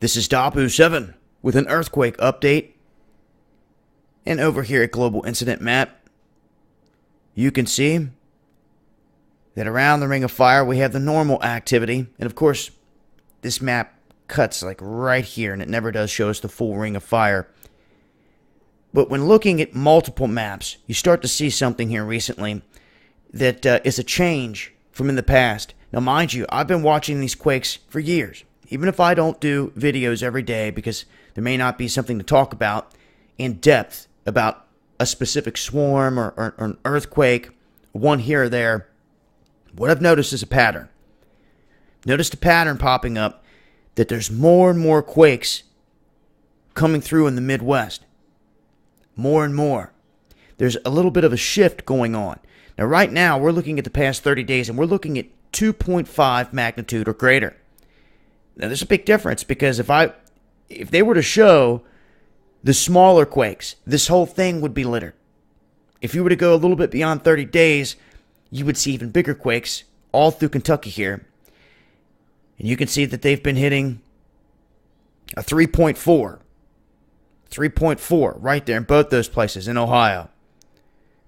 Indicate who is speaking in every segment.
Speaker 1: This is Dabu7 with an earthquake update. And over here at Global Incident Map, you can see that around the Ring of Fire we have the normal activity. And of course, this map cuts like right here and it never does show us the full Ring of Fire. But when looking at multiple maps, you start to see something here recently that is a change from in the past. Now mind you, I've been watching these quakes for years. Even if I don't do videos every day because there may not be something to talk about in depth about a specific swarm or an earthquake, one here or there, what I've noticed is a pattern. Noticed a pattern popping up that there's more and more quakes coming through in the Midwest. More and more. There's a little bit of a shift going on. Now right now we're looking at the past 30 days and we're looking at 2.5 magnitude or greater. Now, there's a big difference because if they were to show the smaller quakes, this whole thing would be littered. If you were to go a little bit beyond 30 days, you would see even bigger quakes all through Kentucky here. And you can see that they've been hitting a 3.4. 3.4 right there in both those places in Ohio.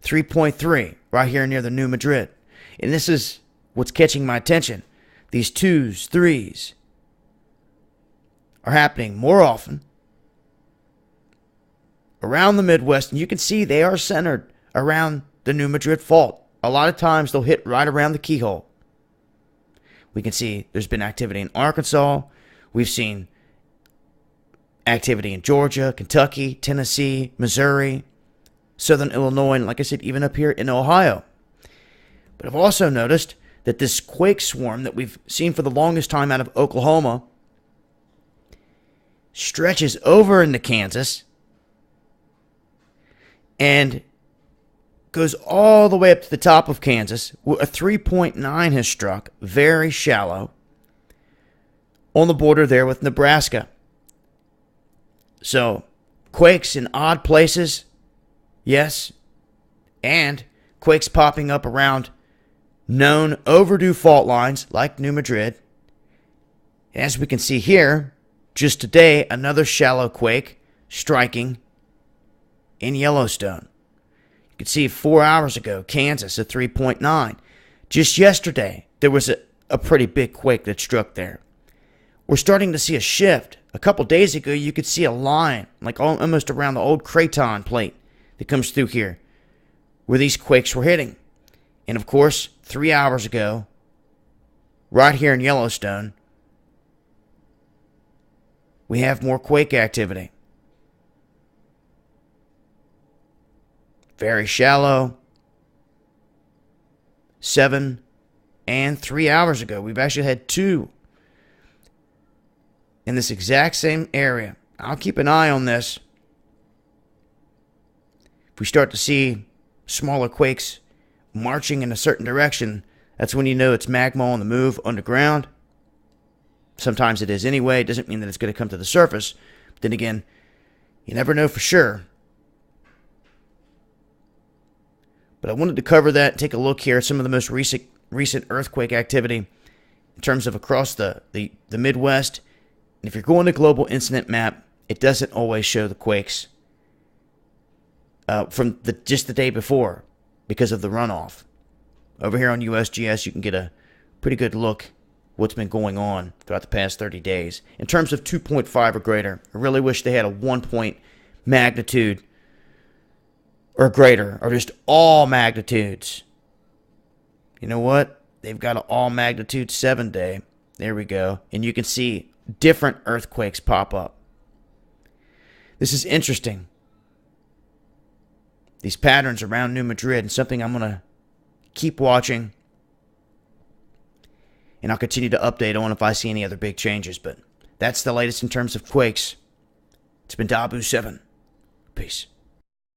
Speaker 1: 3.3 right here near the New Madrid. And this is what's catching my attention. These 2s, 3s, are happening more often around the Midwest, and you can see they are centered around the New Madrid fault. A lot of times they'll hit right around the keyhole. We can see there's been activity in Arkansas. We've seen activity in Georgia, Kentucky, Tennessee, Missouri, Southern Illinois, and like I said, even up here in Ohio. But I've also noticed that this quake swarm that we've seen for the longest time out of Oklahoma stretches over into Kansas and goes all the way up to the top of Kansas. A 3.9 has struck, very shallow, on the border there with Nebraska. So, quakes in odd places, yes, and quakes popping up around known overdue fault lines like New Madrid. As we can see here, just today, another shallow quake striking in Yellowstone. You can see 4 hours ago, Kansas at 3.9. Just yesterday, there was a pretty big quake that struck there. We're starting to see a shift. A couple days ago, you could see a line, like almost around the old Craton plate that comes through here, where these quakes were hitting. And of course, 3 hours ago, right here in Yellowstone, we have more quake activity. Very shallow. 7 and 3 hours ago. We've actually had 2 in this exact same area. I'll keep an eye on this. If we start to see smaller quakes marching in a certain direction, that's when you know it's magma on the move underground. Sometimes it is anyway. It doesn't mean that it's going to come to the surface. But then again, you never know for sure. But I wanted to cover that and take a look here at some of the most recent earthquake activity in terms of across the Midwest. And if you're going to Global Incident Map, it doesn't always show the quakes from just the day before because of the runoff. Over here on USGS, you can get a pretty good look what's been going on throughout the past 30 days. In terms of 2.5 or greater, I really wish they had a 1 point magnitude or greater, or just all magnitudes. You know what? They've got an all magnitude 7 day. There we go. And you can see different earthquakes pop up. This is interesting. These patterns around New Madrid, and something I'm going to keep watching. And I'll continue to update on if I see any other big changes. But that's the latest in terms of quakes. It's been Dabu7. Peace.